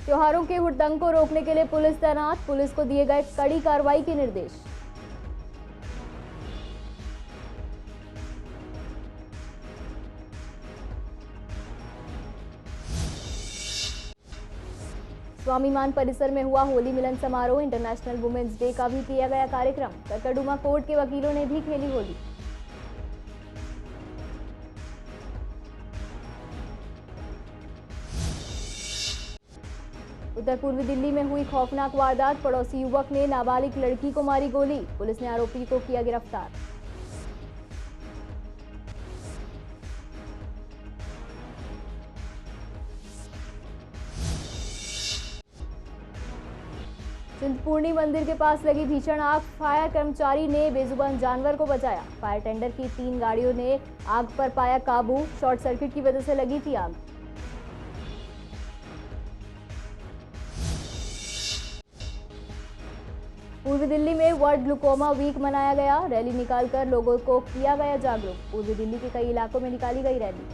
त्योहारों के हुड़दंग को रोकने के लिए पुलिस तैनात, पुलिस को दिए गए कड़ी कार्रवाई के निर्देश। स्वाभिमान परिसर में हुआ होली मिलन समारोह, इंटरनेशनल वुमेन्स डे का भी किया गया कार्यक्रम। करकरडुमा कोर्ट के वकीलों ने भी खेली होली। उत्तर पूर्वी दिल्ली में हुई खौफनाक वारदात, पड़ोसी युवक ने नाबालिग लड़की को मारी गोली, पुलिस ने आरोपी को किया गिरफ्तार। चिंतपूर्णी मंदिर के पास लगी भीषण आग, फायर कर्मचारी ने बेजुबान जानवर को बचाया। फायर टेंडर की 3 गाड़ियों ने आग पर पाया काबू, शॉर्ट सर्किट की वजह से लगी थी आग। पूर्वी दिल्ली में वर्ल्ड ग्लूकोमा वीक मनाया गया, रैली निकालकर लोगों को किया गया जागरूक। पूर्वी दिल्ली के कई इलाकों में निकाली गई रैली।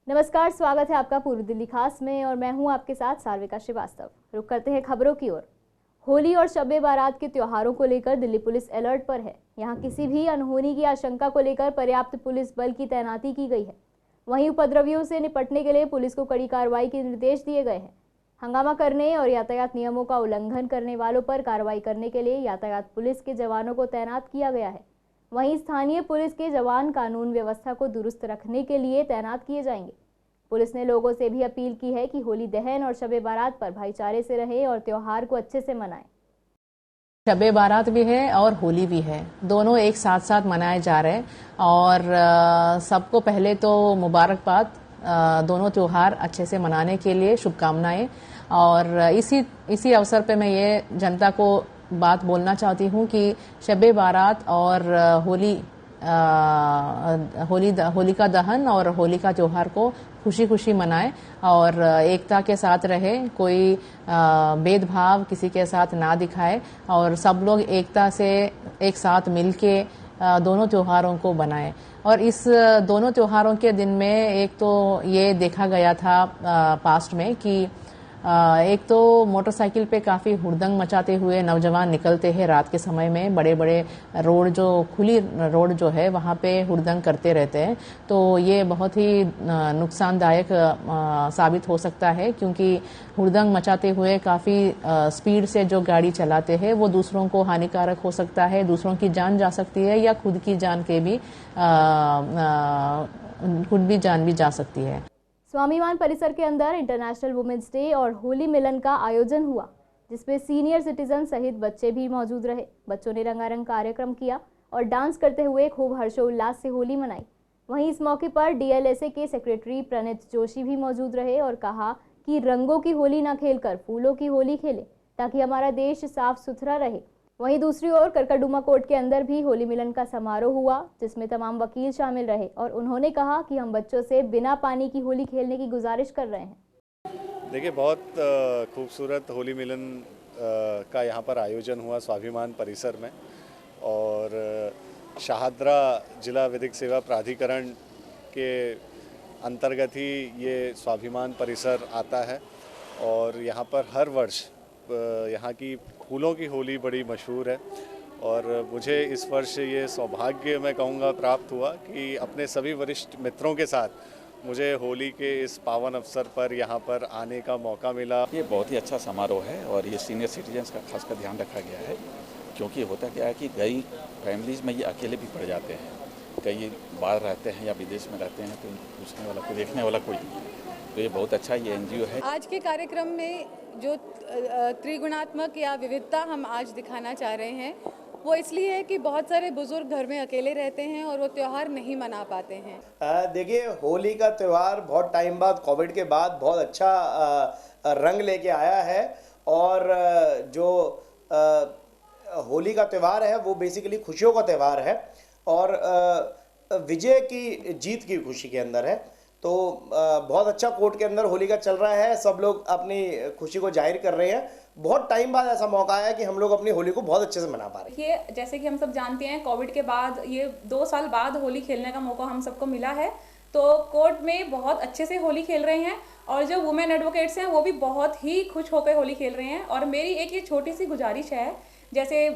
नमस्कार, स्वागत है आपका पूर्वी दिल्ली खास में और मैं हूं आपके साथ सार्विका श्रीवास्तव। रुक करते हैं खबरों की ओर। होली और शब ए बारात के त्योहारों को लेकर दिल्ली पुलिस अलर्ट पर है। यहां किसी भी अनहोनी की आशंका को लेकर पर्याप्त पुलिस बल की तैनाती की गई है। वहीं उपद्रवियों से निपटने के लिए पुलिस को कड़ी कार्रवाई के निर्देश दिए गए हैं। हंगामा करने और यातायात नियमों का उल्लंघन करने वालों पर कार्रवाई करने के लिए यातायात पुलिस के जवानों को तैनात किया गया है। वहीं स्थानीय पुलिस के जवान कानून व्यवस्था को दुरुस्त रखने के लिए तैनात किए जाएंगे। पुलिस ने लोगों से भी अपील की है कि होली दहन और शब ए बारात पर भाईचारे से रहें और त्योहार को अच्छे से मनाएं। शब ए बारात भी है और होली भी है, दोनों एक साथ साथ मनाए जा रहे हैं और सबको पहले तो मुबारकबाद, दोनों त्योहार अच्छे से मनाने के लिए शुभकामनाएं। और इसी अवसर पे मैं ये जनता को बात बोलना चाहती हूँ कि शब ए बारात और होली का दहन और होली का त्योहार को खुशी खुशी मनाएं और एकता के साथ रहे, कोई भेदभाव किसी के साथ ना दिखाए और सब लोग एकता से एक साथ मिलके दोनों त्योहारों को बनाएं। और इस दोनों त्योहारों के दिन में एक तो ये देखा गया था पास्ट में कि एक तो मोटरसाइकिल पे काफी हुड़दंग मचाते हुए नौजवान निकलते हैं रात के समय में, बड़े बड़े रोड जो खुली रोड जो है वहां पे हुड़दंग करते रहते हैं। तो ये बहुत ही नुकसानदायक साबित हो सकता है क्योंकि हुड़दंग मचाते हुए काफी स्पीड से जो गाड़ी चलाते हैं वो दूसरों को हानिकारक हो सकता है, दूसरों की जान जा सकती है या खुद की जान भी जान भी जा सकती है। स्वाभिमान परिसर के अंदर इंटरनेशनल वुमेन्स डे और होली मिलन का आयोजन हुआ, जिसमें सीनियर सिटीजन सहित बच्चे भी मौजूद रहे। बच्चों ने रंगारंग कार्यक्रम किया और डांस करते हुए खूब हर्षोल्लास से होली मनाई। वहीं इस मौके पर डीएलएसए के सेक्रेटरी प्रणीत जोशी भी मौजूद रहे और कहा कि रंगों की होली न खेलकर फूलों की होली खेलें ताकि हमारा देश साफ सुथरा रहे। वहीं दूसरी ओर करकरडुमा कोर्ट के अंदर भी होली मिलन का समारोह हुआ, जिसमें तमाम वकील शामिल रहे और उन्होंने कहा कि हम बच्चों से बिना पानी की होली खेलने की गुजारिश कर रहे हैं। देखिए, बहुत खूबसूरत होली मिलन का यहाँ पर आयोजन हुआ स्वाभिमान परिसर में और शाहदरा जिला विधिक सेवा प्राधिकरण के अंतर्गत ही ये स्वाभिमान परिसर आता है और यहाँ पर हर वर्ष यहाँ की फूलों की होली बड़ी मशहूर है और मुझे इस वर्ष ये सौभाग्य मैं कहूँगा प्राप्त हुआ कि अपने सभी वरिष्ठ मित्रों के साथ मुझे होली के इस पावन अवसर पर यहाँ पर आने का मौका मिला। ये बहुत ही अच्छा समारोह है और ये सीनियर सिटीजन्स का खासकर ध्यान रखा गया है क्योंकि होता क्या है कि कई फैमिलीज़ में ये अकेले भी पड़ जाते हैं, कई बाहर रहते हैं या विदेश में रहते हैं तो पूछने वाला कोई देखने वाला कोई नहीं है। तो ये बहुत अच्छा ये एनजीओ है। आज के कार्यक्रम में जो त्रिगुणात्मक या विविधता हम आज दिखाना चाह रहे हैं वो इसलिए है कि बहुत सारे बुजुर्ग घर में अकेले रहते हैं और वो त्यौहार नहीं मना पाते हैं। देखिए, होली का त्यौहार बहुत टाइम बाद, कोविड के बाद बहुत अच्छा रंग लेके आया है और जो होली का त्यौहार है वो बेसिकली खुशियों का त्यौहार है और विजय की जीत की खुशी के अंदर है। तो बहुत अच्छा कोर्ट के अंदर होली का चल रहा है, सब लोग अपनी खुशी को जाहिर कर रहे हैं बहुत टाइम बाद ऐसा मौका आया कि हम लोग अपनी होली को बहुत अच्छे से मना पा रहे हैं। ये जैसे कि हम सब जानते हैं, कोविड के बाद ये 2 साल बाद होली खेलने का मौका हम सबको मिला है, तो कोर्ट में बहुत अच्छे से होली खेल रहे हैं और जो वुमेन एडवोकेट्स हैं वो भी बहुत ही खुश होकर होली खेल रहे हैं। और मेरी एक ये छोटी सी गुजारिश है, जैसे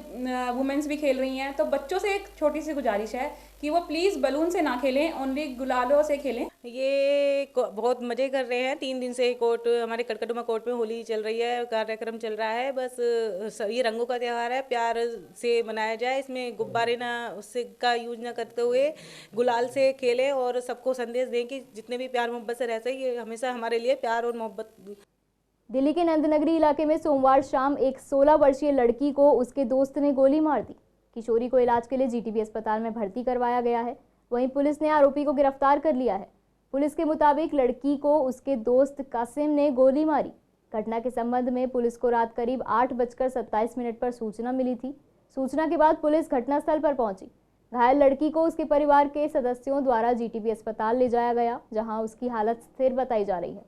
वुमेन्स भी खेल रही हैं, तो बच्चों से एक छोटी सी गुजारिश है कि वो प्लीज़ बलून से ना खेलें, ओनली गुलालों से खेलें। ये बहुत मज़े कर रहे हैं। 3 दिन से कोर्ट, हमारे कड़कड़ुमा कोर्ट में होली चल रही है, कार्यक्रम चल रहा है। बस ये रंगों का त्यौहार है, प्यार से मनाया जाए। इसमें गुब्बारे ना उससे का यूज ना करते हुए गुलाल से खेलें और सबको संदेश दें कि जितने भी प्यार मोहब्बत से रहते हैं, ये हमेशा हमारे लिए प्यार और मोहब्बत। दिल्ली के नंदनगरी इलाके में सोमवार शाम एक 16 वर्षीय लड़की को उसके दोस्त ने गोली मार दी। किशोरी को इलाज के लिए जीटीबी अस्पताल में भर्ती करवाया गया है। वहीं पुलिस ने आरोपी को गिरफ्तार कर लिया है। पुलिस के मुताबिक लड़की को उसके दोस्त कासिम ने गोली मारी। घटना के संबंध में पुलिस को रात करीब 8:27 पर सूचना मिली थी। सूचना के बाद पुलिस घटनास्थल पर पहुंची। घायल लड़की को उसके परिवार के सदस्यों द्वारा जीटीबी अस्पताल ले जाया गया, जहां उसकी हालत स्थिर बताई जा रही है।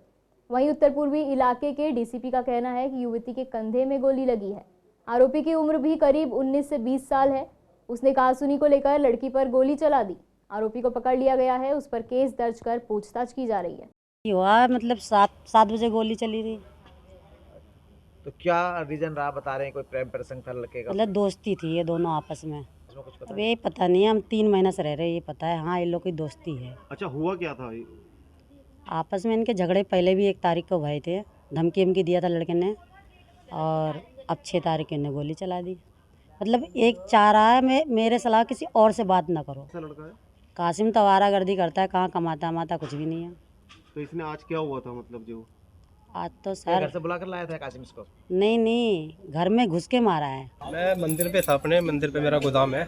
वहीं उत्तर पूर्वी इलाके के डीसीपी का कहना है कि युवती के कंधे में गोली लगी है। आरोपी की उम्र भी करीब 19 से 20 साल है। उसने कहासुनी को लेकर लड़की पर गोली चला दी। आरोपी को पकड़ लिया गया है। उस पर केस दर्ज कर पूछताछ की जा रही है। हुआ मतलब 7 बजे गोली चली थी। तो क्या रीजन रहा, बता रहे हैं कोई प्रेम प्रसंग था लड़के का? मतलब दोस्ती थी ये दोनों आपस में। कुछ पता अब ये पता नहीं है, हम 3 महीने से रह रहे हैं, ये पता है। हाँ, इन लोग की दोस्ती है। अच्छा, हुआ क्या था? आपस में इनके झगड़े पहले भी 1 तारीख को भए थे। धमकी दिया था लड़के ने और अब 6 तारीख को इन्हें गोली चला दी। मतलब एक चाह रहा है मेरे सलाह किसी और से बात ना करो। कैसा लड़का है? कासिम तो आवारागर्दी करता है, कहाँ कमाता कुछ भी नहीं है। तो इसने आज क्या हुआ था, मतलब जो आज तो सर घर से बुला कर लाया था कासिम इसको? नहीं, घर में घुस के मारा है। मैं मंदिर पे था, अपने मंदिर पे मेरा गोदाम है,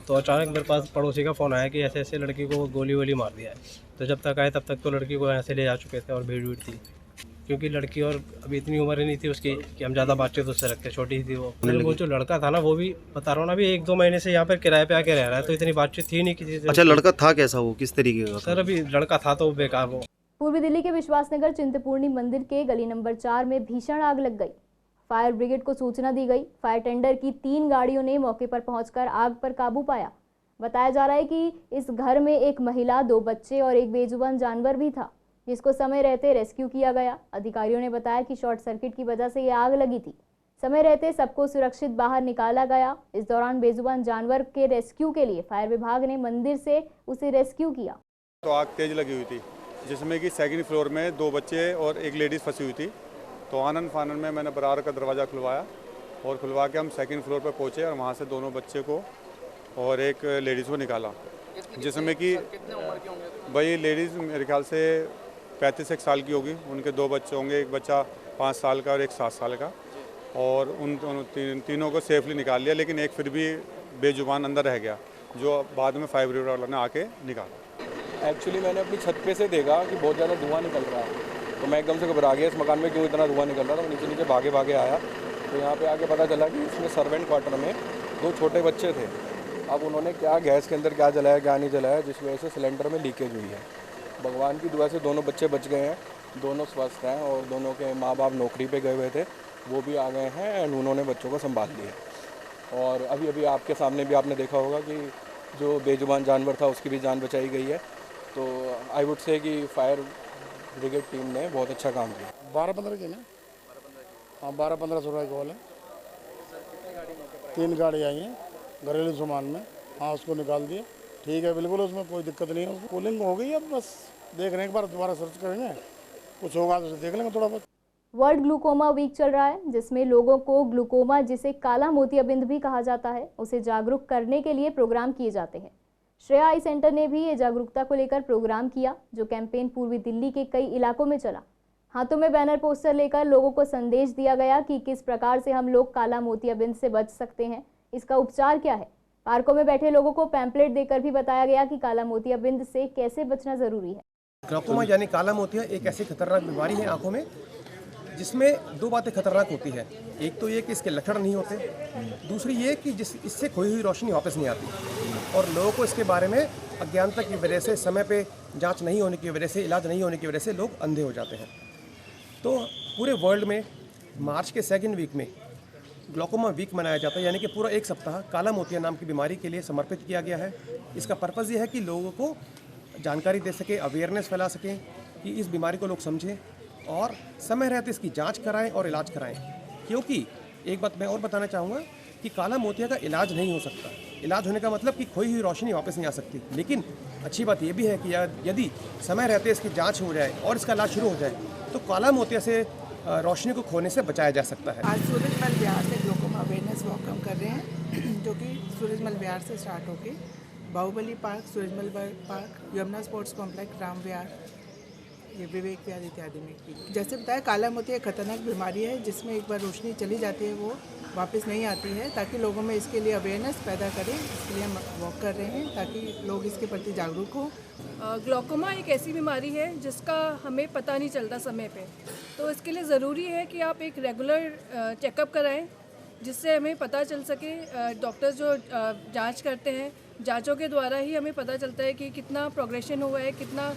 तो अचानक मेरे पास पड़ोसी का फ़ोन आया कि ऐसे ऐसे लड़की को गोली मार दिया है। तो जब तक आए तब तक तो लड़की को ऐसे ले जा चुके थे और भीड़ थी, क्योंकि लड़की और अभी इतनी उम्र ही नहीं थी उसकी कि हम ज़्यादा बातचीत उससे रखते, छोटी थी वो जो लड़का था ना, वो भी बता रहा हूँ ना, अभी 1-2 महीने से यहाँ पर किराए पे आके रह रहा है, तो इतनी बातचीत थी नहीं किसी से। अच्छा, लड़का था कैसा, वो किस तरीके का? सर अभी लड़का था तो बेकार। वो पूर्वी दिल्ली के विश्वासनगर चिंतपूर्णी मंदिर के गली नंबर 4 में भीषण आग लग गई। फायर ब्रिगेड को सूचना दी गई। फायर टेंडर की 3 गाड़ियों ने मौके पर पहुंचकर आग पर काबू पाया। बताया जा रहा है कि इस घर में एक महिला, 2 बच्चे और एक बेजुबान जानवर भी था, जिसको समय रहते रेस्क्यू किया गया। अधिकारियों ने बताया कि शॉर्ट सर्किट की वजह से ये आग लगी थी। समय रहते सबको सुरक्षित बाहर निकाला गया। इस दौरान बेजुबान जानवर के रेस्क्यू के लिए फायर विभाग ने मंदिर से उसे रेस्क्यू किया। तो आग तेज लगी हुई थी, जिसमें कि 2nd फ्लोर में 2 बच्चे और एक लेडीज़ फंसी हुई थी। तो आनंद फानन में मैंने बरार का दरवाज़ा खुलवाया और खुलवा के हम 2nd फ्लोर पर पहुँचे और वहाँ से दोनों बच्चे को और एक लेडीज़ को निकाला, जिसमें कि भाई लेडीज़ मेरे ख्याल से 35 साल की होगी। उनके 2 बच्चे होंगे, एक बच्चा 5 साल का और एक 7 साल का। और उन दोनों तीनों को सेफली निकाल लिया, लेकिन एक फिर भी बेजुबान अंदर रह गया, जो बाद में फायर ब्रिगेड वालों ने आके निकाला। एक्चुअली मैंने अपनी छत पे से देखा कि बहुत ज़्यादा धुआं निकल रहा है, तो मैं एकदम से घबरा गया, इस मकान में क्यों इतना धुआं निकल रहा था। मैं नीचे भागे आया, तो यहाँ पे आके पता चला कि इसमें सर्वेंट क्वार्टर में 2 छोटे बच्चे थे। अब उन्होंने क्या गैस के अंदर क्या जलाया क्या नहीं जलाया, जिस वजह से सिलेंडर में लीकेज हुई है। भगवान की दुआ से दोनों बच्चे बच गए हैं, दोनों स्वस्थ हैं और दोनों के माँ बाप नौकरी पे गए हुए थे, वो भी आ गए हैं एंड उन्होंने बच्चों को संभाल लिया। और अभी आपके सामने भी आपने देखा होगा कि जो बेजुबान जानवर था उसकी भी जान बचाई गई है। तो आई वुड से कि फायर ब्रिगेड टीम ने बहुत अच्छा काम किया। 12-15 के ना, हाँ 12-15 कॉल है। 3 गाड़ी आई हैं घरेलू सामान में, हाँ उसको निकाल दिया। ठीक है, बिल्कुल उसमें कोई दिक्कत नहीं है। कूलिंग हो गई है, बस देख रहे हैं, एक बार दोबारा सर्च करेंगे, कुछ होगा तो देख लेंगे थोड़ा बहुत। वर्ल्ड ग्लूकोमा वीक चल रहा है, जिसमें लोगों को ग्लूकोमा, जिसे काला मोतियाबिंद भी कहा जाता है, उसे जागरूक करने के लिए प्रोग्राम किए जाते हैं। श्रेया आई सेंटर ने भी ये जागरूकता को लेकर प्रोग्राम किया, जो कैंपेन पूर्वी दिल्ली के कई इलाकों में चला। हाथों में बैनर पोस्टर लेकर लोगों को संदेश दिया गया कि किस प्रकार से हम लोग काला मोतियाबिंद से बच सकते हैं, इसका उपचार क्या है। पार्कों में बैठे लोगों को पैम्पलेट देकर भी बताया गया कि काला मोतियाबिंद से कैसे बचना जरूरी है। ग्लूकोमा यानी काला मोतिया एक ऐसी खतरनाक बीमारी है आंखों में, जिसमें 2 बातें खतरनाक होती है। एक तो ये कि इसके लक्षण नहीं होते, दूसरी ये कि इससे खोई हुई रोशनी वापस नहीं आती, और लोगों को इसके बारे में अज्ञानता की वजह से, समय पे जांच नहीं होने की वजह से, इलाज नहीं होने की वजह से लोग अंधे हो जाते हैं। तो पूरे वर्ल्ड में मार्च के सेकेंड वीक में ग्लूकोमा वीक मनाया जाता है, यानी कि पूरा एक सप्ताह काला मोतिया नाम की बीमारी के लिए समर्पित किया गया है। इसका पर्पज़ ये है कि लोगों को जानकारी दे सके, अवेयरनेस फैला सकें कि इस बीमारी को लोग समझें और समय रहते इसकी जांच कराएं और इलाज कराएं। क्योंकि एक बात मैं और बताना चाहूँगा कि काला मोतिया का इलाज नहीं हो सकता। इलाज होने का मतलब कि खोई हुई रोशनी वापस नहीं आ सकती, लेकिन अच्छी बात यह भी है कि यदि समय रहते इसकी जाँच हो जाए और इसका इलाज शुरू हो जाए तो काला मोतिया से रोशनी को खोने से बचाया जा सकता है। आज सूरजमल विहार से ग्लूकोमा अवेयरनेस वॉक हम कर रहे हैं, जो कि सूरजमल विहार से स्टार्ट होके Bahubali park, Surajmal park, Yamuna sports complex, Ram Vihar, ये विवेक विहार इत्यादि में की। जैसे बताया, काला मोतिया एक खतरनाक बीमारी है जिसमें एक बार रोशनी चली जाती है वो वापस नहीं आती है। ताकि लोगों में इसके लिए अवेयरनेस पैदा करें, इसके लिए हम वॉक कर रहे हैं ताकि लोग इसके प्रति जागरूक हों। ग्लूकोमा एक ऐसी बीमारी है जिसका हमें पता नहीं चलता समय पे, तो इसके लिए ज़रूरी है कि आप एक रेगुलर चेकअप कराएं, जिससे हमें पता चल सके। डॉक्टर्स जो जांच करते हैं, जांचों के द्वारा ही हमें पता चलता है कि कितना प्रोग्रेशन हुआ है, कितना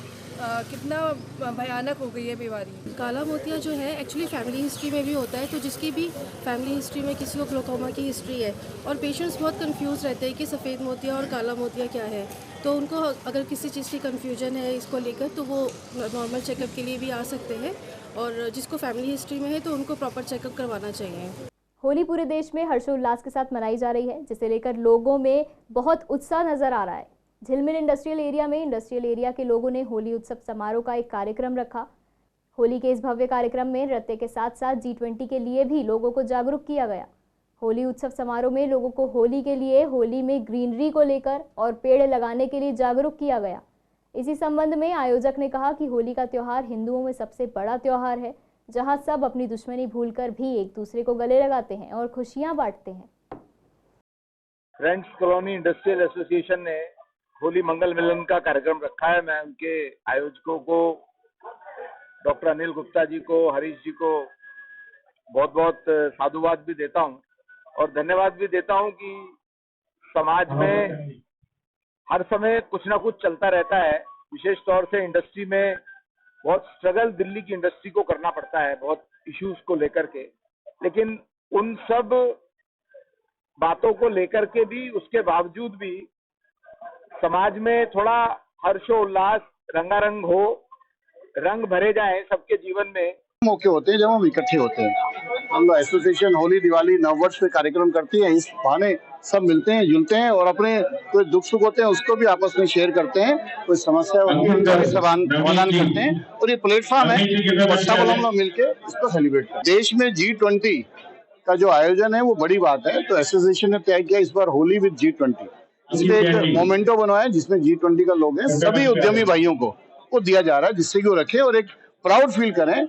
भयानक हो गई है बीमारी। काला मोतिया जो है एक्चुअली फैमिली हिस्ट्री में भी होता है, तो जिसकी भी फैमिली हिस्ट्री में किसी को ग्लूकोमा की हिस्ट्री है और पेशेंट्स बहुत कंफ्यूज रहते हैं कि सफ़ेद मोतिया और काला मोतिया क्या है, तो उनको अगर किसी चीज़ की कन्फ्यूजन है इसको लेकर तो वो नॉर्मल चेकअप के लिए भी आ सकते हैं, और जिसको फैमिली हिस्ट्री में है तो उनको प्रॉपर चेकअप करवाना चाहिए। होली पूरे देश में हर्षोल्लास के साथ मनाई जा रही है, जिसे लेकर लोगों में बहुत उत्साह नजर आ रहा है। झिलमिल इंडस्ट्रियल एरिया में इंडस्ट्रियल एरिया के लोगों ने होली उत्सव समारोह का एक कार्यक्रम रखा। होली के इस भव्य कार्यक्रम में नृत्य के साथ साथ G20 के लिए भी लोगों को जागरूक किया गया। होली उत्सव समारोह में लोगों को होली के लिए, होली में ग्रीनरी को लेकर और पेड़ लगाने के लिए जागरूक किया गया। इसी संबंध में आयोजक ने कहा कि होली का त्यौहार हिंदुओं में सबसे बड़ा त्यौहार है, जहां सब अपनी दुश्मनी भूलकर भी एक दूसरे को गले लगाते हैं और खुशियां बांटते हैं। फ्रेंड्स कॉलोनी इंडस्ट्रियल एसोसिएशन ने होली मंगल मिलन का कार्यक्रम रखा है। मैं उनके आयोजकों को, डॉक्टर अनिल गुप्ता जी को, हरीश जी को बहुत बहुत साधुवाद भी देता हूं और धन्यवाद भी देता हूं कि समाज में हर समय कुछ ना कुछ चलता रहता है। विशेष तौर से इंडस्ट्री में बहुत स्ट्रगल दिल्ली की इंडस्ट्री को करना पड़ता है, बहुत इश्यूज को लेकर के, लेकिन उन सब बातों को लेकर के भी, उसके बावजूद भी समाज में थोड़ा हर्षोल्लास, रंगारंग हो, रंग भरे जाएं सबके जीवन में। मौके होते हैं जब हम इकट्ठे होते हैं। हम लोग एसोसिएशन होली, दिवाली, नववर्ष पे कार्यक्रम करती है। इस बहाने सब मिलते हैं, जुलते हैं और अपने कोई दुख सुख होते हैं उसको भी आपस में शेयर करते हैं, कोई समस्या होती है उनका भी समाधान करते हैं। और ये प्लेटफॉर्म है, हम लोग मिलकर इसको सेलिब्रेट करते हैं। देश में G20 का जो आयोजन है वो बड़ी बात है, तो एसोसिएशन ने तय किया इस बार होली विद G20। इसमें एक मोमेंटो बनवाया जिसमें G20 का लोग हैं, सभी उद्यमी भाइयों को वो दिया जा रहा है, जिससे कि वो रखें और एक प्राउड फील करें।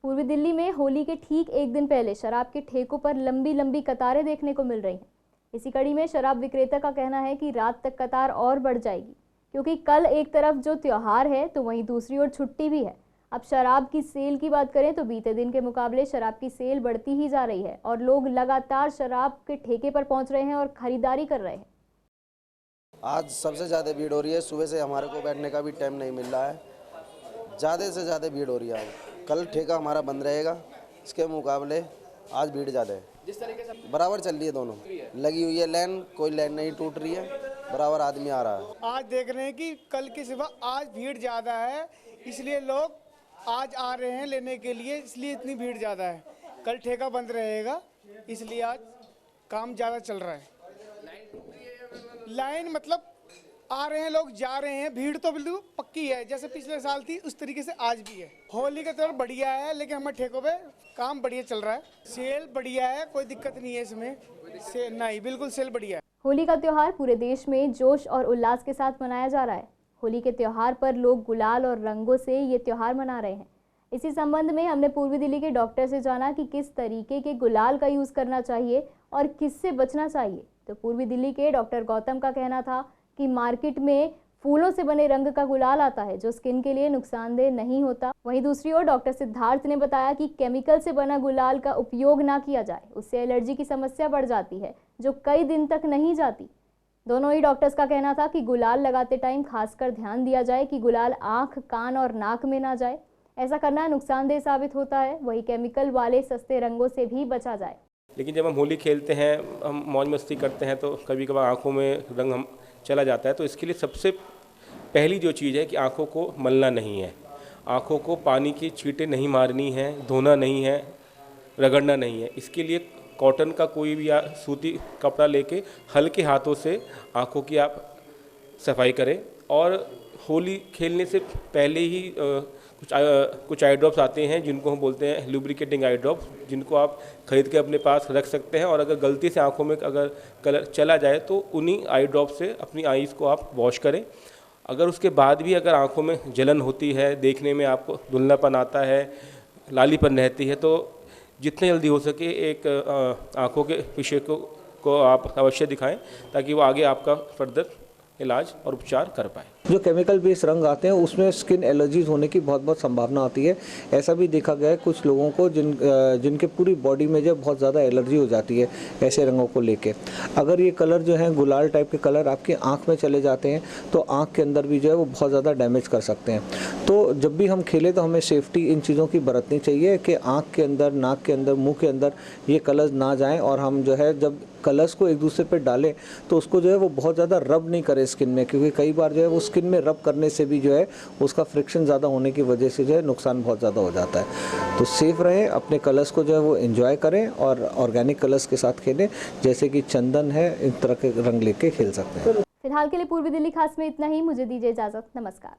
पूर्वी दिल्ली में होली के ठीक एक दिन पहले शराब के ठेकों पर लंबी लंबी कतारें देखने को मिल रही हैं। इसी कड़ी में शराब विक्रेता का कहना है कि रात तक कतार और बढ़ जाएगी, क्योंकि कल एक तरफ जो त्योहार है तो वहीं दूसरी ओर छुट्टी भी है। अब शराब की सेल की बात करें तो बीते दिन के मुकाबले शराब की सेल बढ़ती ही जा रही है और लोग लगातार शराब के ठेके पर पहुंच रहे हैं और खरीदारी कर रहे हैं। आज सबसे ज़्यादा भीड़ हो रही है, सुबह से हमारे को बैठने का भी टाइम नहीं मिल रहा है, ज़्यादा से ज़्यादा भीड़ हो रही है। कल ठेका हमारा बंद रहेगा, इसके मुकाबले आज भीड़ ज़्यादा है। जिस तरीके से बराबर चल रही है, दोनों लगी हुई है लाइन, कोई लाइन नहीं टूट रही है, बराबर आदमी आ रहा है। आज देख रहे हैं कि कल की सिवा आज भीड़ ज़्यादा है, इसलिए लोग आज आ रहे हैं लेने के लिए, इसलिए इतनी भीड़ ज़्यादा है। कल ठेका बंद रहेगा, इसलिए आज काम ज़्यादा चल रहा है। लाइन मतलब आ रहे हैं लोग, जा रहे हैं, भीड़ तो बिल्कुल पक्की है, जैसे पिछले साल थी उस तरीके से आज भी है। होली का त्योहार बढ़िया है, लेकिन हमारे ठेकों पे काम बढ़िया चल रहा है, सेल बढ़िया है, कोई दिक्कत नहीं है इसमें, नहीं बिल्कुल सेल बढ़िया है। होली का त्योहार पूरे देश में जोश और उल्लास के साथ मनाया जा रहा है। होली के त्योहार पर लोग गुलाल और रंगों से ये त्योहार मना रहे हैं। इसी संबंध में हमने पूर्वी दिल्ली के डॉक्टर से जाना कि किस तरीके के गुलाल का यूज़ करना चाहिए और किससे बचना चाहिए। तो पूर्वी दिल्ली के डॉक्टर गौतम का कहना था कि मार्केट में फूलों से बने रंग का गुलाल आता है जो स्किन के लिए नुकसानदेह नहीं होता। वहीं दूसरी ओर डॉक्टर सिद्धार्थ ने बताया कि केमिकल से बना गुलाल का उपयोग ना किया जाए, उससे एलर्जी की समस्या बढ़ जाती है जो कई दिन तक नहीं जाती। दोनों ही डॉक्टर्स का कहना था कि गुलाल लगाते टाइम खासकर ध्यान दिया जाए कि गुलाल आँख, कान और नाक में ना जाए। ऐसा करना नुकसानदेह साबित होता है। वही केमिकल वाले सस्ते रंगों से भी बचा जाए। लेकिन जब हम होली खेलते हैं, हम मौज मस्ती करते हैं, तो कभी कभार आँखों में रंग हम चला जाता है। तो इसके लिए सबसे पहली जो चीज़ है कि आँखों को मलना नहीं है, आँखों को पानी की छींटें नहीं मारनी है, धोना नहीं है, रगड़ना नहीं है। इसके लिए कॉटन का कोई भी या सूती कपड़ा लेके हल्के हाथों से आँखों की आप सफाई करें। और होली खेलने से पहले ही कुछ आई ड्रॉप्स आते हैं जिनको हम बोलते हैं लुब्रिकेटिंग आई ड्रॉप्स, जिनको आप खरीद के अपने पास रख सकते हैं। और अगर गलती से आंखों में अगर कलर चला जाए तो उन्हीं आई ड्रॉप से अपनी आईज़ को आप वॉश करें। अगर उसके बाद भी अगर आंखों में जलन होती है, देखने में आपको धुंधलापन आता है, लालीपन रहती है, तो जितने जल्दी हो सके एक आंखों के विशेषज्ञ को आप अवश्य दिखाएं ताकि वो आगे आपका फर्दर इलाज और उपचार कर पाए। जो केमिकल बेस्ड रंग आते हैं उसमें स्किन एलर्जीज होने की बहुत संभावना होती है। ऐसा भी देखा गया है कुछ लोगों को जिनके पूरी बॉडी में जो बहुत ज़्यादा एलर्जी हो जाती है ऐसे रंगों को लेके। अगर ये कलर जो है गुलाल टाइप के कलर आपकी आंख में चले जाते हैं तो आंख के अंदर भी जो है वो बहुत ज़्यादा डैमेज कर सकते हैं। तो जब भी हम खेलें तो हमें सेफ्टी इन चीज़ों की बरतनी चाहिए कि आँख के अंदर, नाक के अंदर, मुँह के अंदर ये कलर्स ना जाएँ। और हम जो है जब कलर्स को एक दूसरे पे डालें तो उसको जो है वो बहुत ज़्यादा रब नहीं करें स्किन में, क्योंकि कई बार जो है वो स्किन में रब करने से भी जो है उसका फ्रिक्शन ज़्यादा होने की वजह से जो है नुकसान बहुत ज़्यादा हो जाता है। तो सेफ रहें, अपने कलर्स को जो है वो एंजॉय करें और ऑर्गेनिक कलर्स के साथ खेलें, जैसे कि चंदन है, इस तरह के रंग लेके खेल सकते हैं। फिलहाल के लिए पूर्वी दिल्ली खास में इतना ही। मुझे दीजिए इजाज़त। नमस्कार।